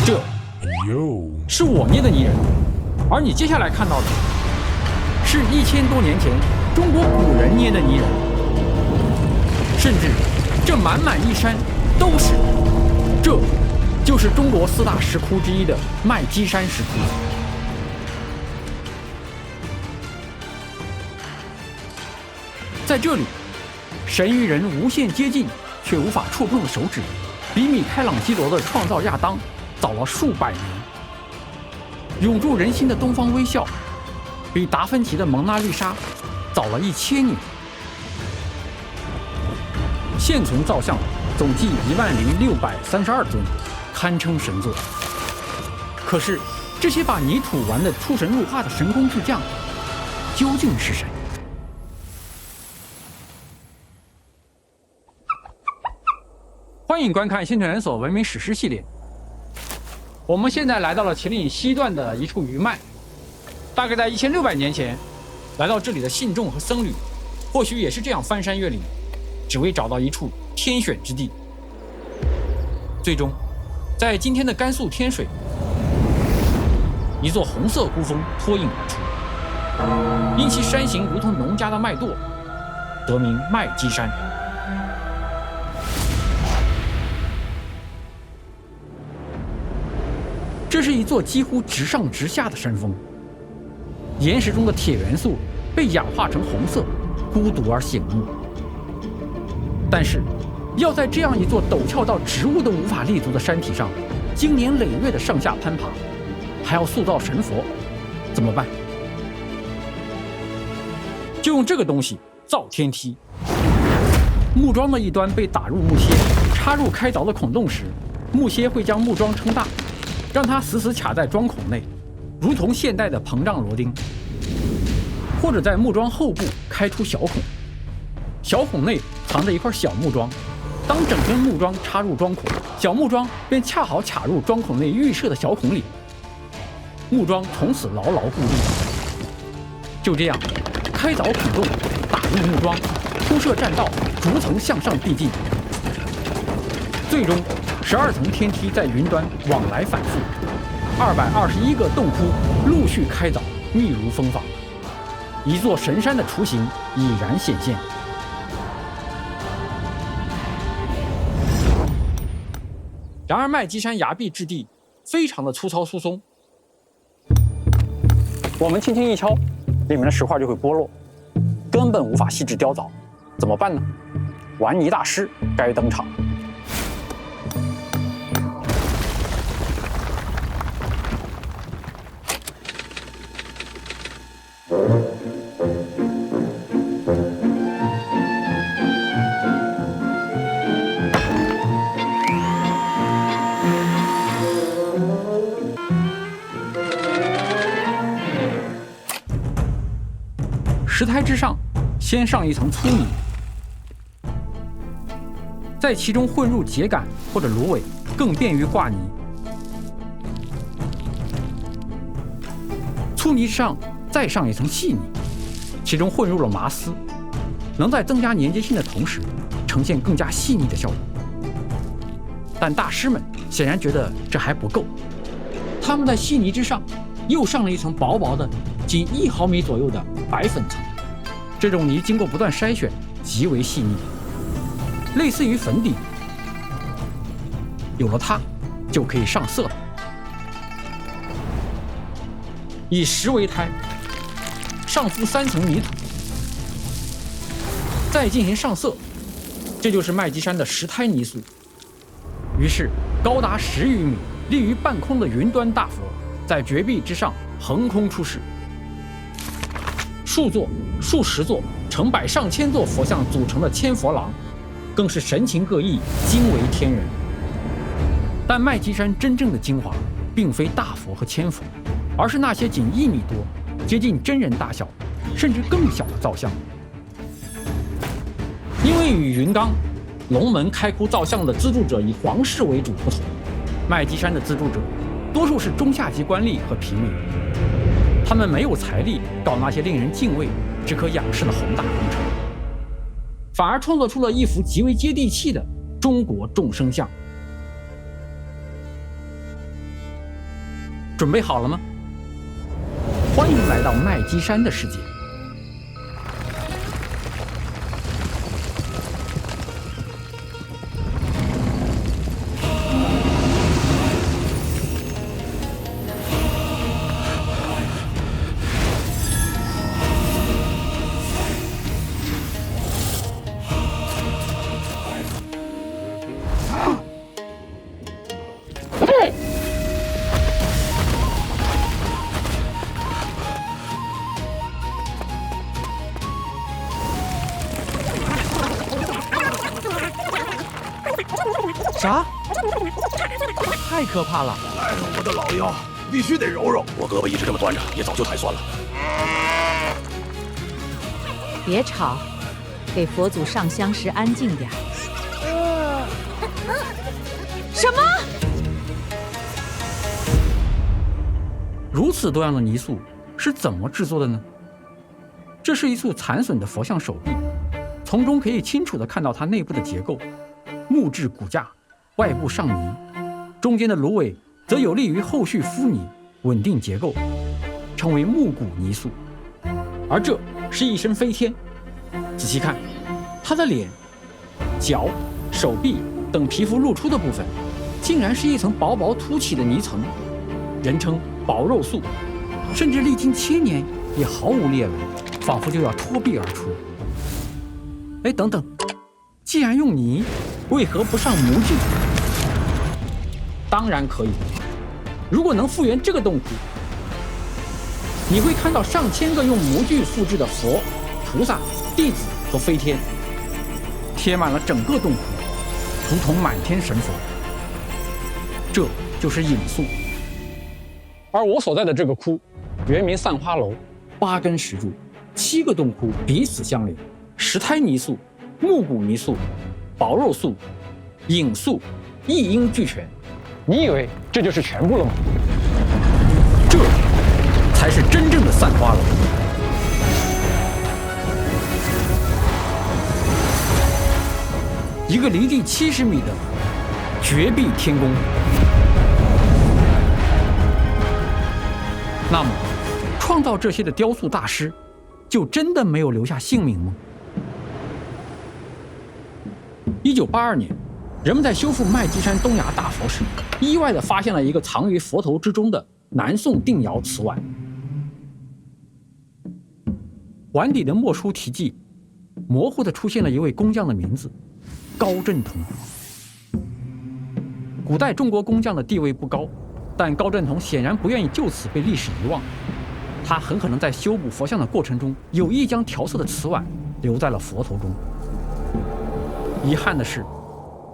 这是我捏的泥人，而你接下来看到的是1000多年前中国古人捏的泥人，甚至这满满一山都是。这就是中国4大石窟之一的麦积山石窟。在这里，神与人无限接近却无法触碰的手指，比米开朗基罗的创造亚当早了数百年；永驻人心的东方微笑，比达芬奇的蒙娜丽莎早了1000年。现存造像总计10632尊，堪称神作。可是，这些把泥土玩得出神入化的神工巨匠，究竟是谁？欢迎观看《星辰人所文明史诗》系列。我们现在来到了秦岭西段的一处余脉，大概在1600年前，来到这里的信众和僧侣，或许也是这样翻山越岭，只为找到一处天选之地。最终，在今天的甘肃天水，一座红色孤峰脱颖而出，因其山形如同农家的麦垛，得名麦积山。这是一座几乎直上直下的山峰，岩石中的铁元素被氧化成红色，孤独而醒目。但是，要在这样一座陡峭到植物都无法立足的山体上，经年累月的上下攀爬，还要塑造神佛，怎么办？就用这个东西造天梯。木桩的一端被打入木楔，插入开凿的孔洞时，木楔会将木桩撑大，让它死死卡在桩孔内，如同现代的膨胀螺钉。或者在木桩后部开出小孔，小孔内藏着一块小木桩，当整根木桩插入桩孔，小木桩便恰好卡入桩孔内预设的小孔里，木桩从此牢牢固定。就这样，开凿孔洞，打入木桩，铺设栈道，逐层向上递进，最终12层天梯在云端往来反复，221个洞窟陆续开凿，密如蜂房，一座神山的雏形已然显现。然而麦积山崖壁质地非常的粗糙疏松，我们轻轻一敲，里面的石块就会剥落，根本无法细致雕凿。怎么办呢？玩泥大师该登场。石胎之上，先上一层粗泥，在其中混入秸秆或者芦苇，更便于挂泥。粗泥之上再上一层细泥，其中混入了麻丝，能在增加粘结性的同时，呈现更加细腻的效果。但大师们显然觉得这还不够，他们在细泥之上又上了一层薄薄的仅1毫米左右的白粉层。这种泥经过不断筛选，极为细腻，类似于粉底。有了它，就可以上色了。以石为胎，上敷3层泥土，再进行上色，这就是麦积山的石胎泥塑。于是，高达10余米、立于半空的云端大佛，在绝壁之上横空出世。数座、数十座、成百上千座佛像组成的千佛廊，更是神情各异，惊为天人。但麦积山真正的精华，并非大佛和千佛，而是那些仅1米多、接近真人大小，甚至更小的造像。因为与云冈、龙门开窟造像的资助者以皇室为主不同，麦积山的资助者多数是中下级官吏和平民。他们没有财力搞那些令人敬畏、只可仰视的宏大工程，反而创作出了一幅极为接地气的中国众生像。准备好了吗？欢迎来到麦积山的世界。啥？太可怕了！哎呦，我的老腰，必须得揉揉。我胳膊一直这么端着，也早就太酸了。别吵，给佛祖上香时安静点。什么？如此多样的泥塑是怎么制作的呢？这是一束残损的佛像手臂，从中可以清楚地看到它内部的结构：木质骨架，外部上泥，中间的芦苇则有利于后续敷泥，稳定结构，称为木骨泥塑。而这是一身飞天，仔细看，它的脸、脚、手臂等皮肤露出的部分，竟然是一层薄薄凸起的泥层，人称薄肉塑，甚至历经千年也毫无裂纹，仿佛就要脱壁而出。哎，等等，既然用泥，为何不上模具？当然可以，如果能复原这个洞窟，你会看到上千个用模具复制的佛、菩萨、弟子和飞天，贴满了整个洞窟，如同满天神佛。这就是影塑。而我所在的这个窟，原名散花楼，8根石柱，7个洞窟彼此相连，10胎泥塑、木骨泥塑、薄肉塑、影塑，一应俱全。你以为这就是全部了吗？这才是真正的散花楼。一个离地70米的绝壁天宫。那么，创造这些的雕塑大师，就真的没有留下姓名吗？1982年，人们在修复麦积山东崖大佛时，意外地发现了一个藏于佛头之中的南宋定窑瓷碗。碗底的墨书题记，模糊地出现了一位工匠的名字——高振同。古代中国工匠的地位不高，但高振同显然不愿意就此被历史遗忘。他很可能在修补佛像的过程中，有意将调色的瓷碗留在了佛头中。遗憾的是，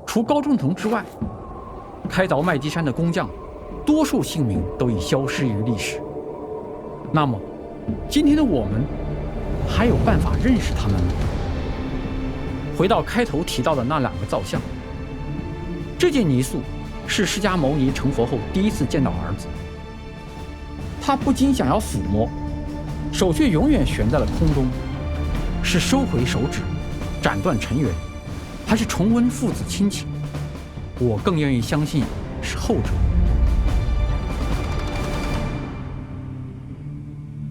除高振同之外，开凿麦积山的工匠，多数姓名都已消失于历史。那么，今天的我们还有办法认识他们吗？回到开头提到的那2个造像，这件泥塑是释迦牟尼成佛后第一次见到儿子，他不禁想要抚摸，手却永远悬在了空中。是收回手指，斩断尘缘，还是重温父子亲情？我更愿意相信是后者。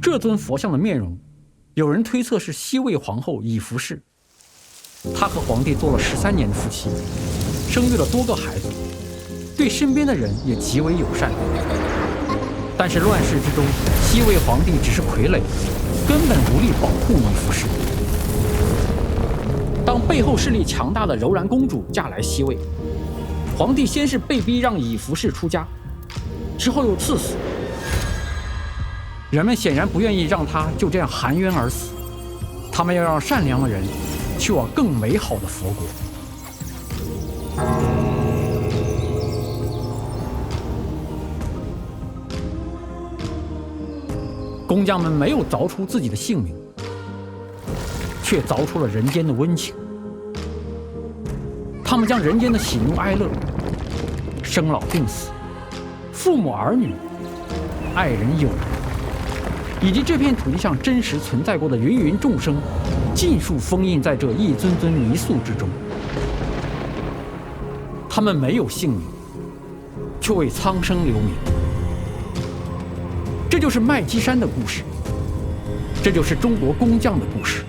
这尊佛像的面容，有人推测是西魏皇后以服氏。她和皇帝做了13年的夫妻，生育了多个孩子，对身边的人也极为友善。但是乱世之中，西魏皇帝只是傀儡，根本无力保护以服氏。当背后势力强大的柔然公主嫁来西魏，皇帝先是被逼让以服氏出家，之后又赐死。人们显然不愿意让她就这样含冤而死，他们要让善良的人去往更美好的佛国。工匠们没有凿出自己的姓名，却凿出了人间的温情。他们将人间的喜怒哀乐、生老病死、父母儿女、爱人友人，以及这片土地上真实存在过的芸芸众生，尽数封印在这一尊尊泥塑之中。他们没有姓名，却为苍生留名。这就是麦积山的故事，这就是中国工匠的故事。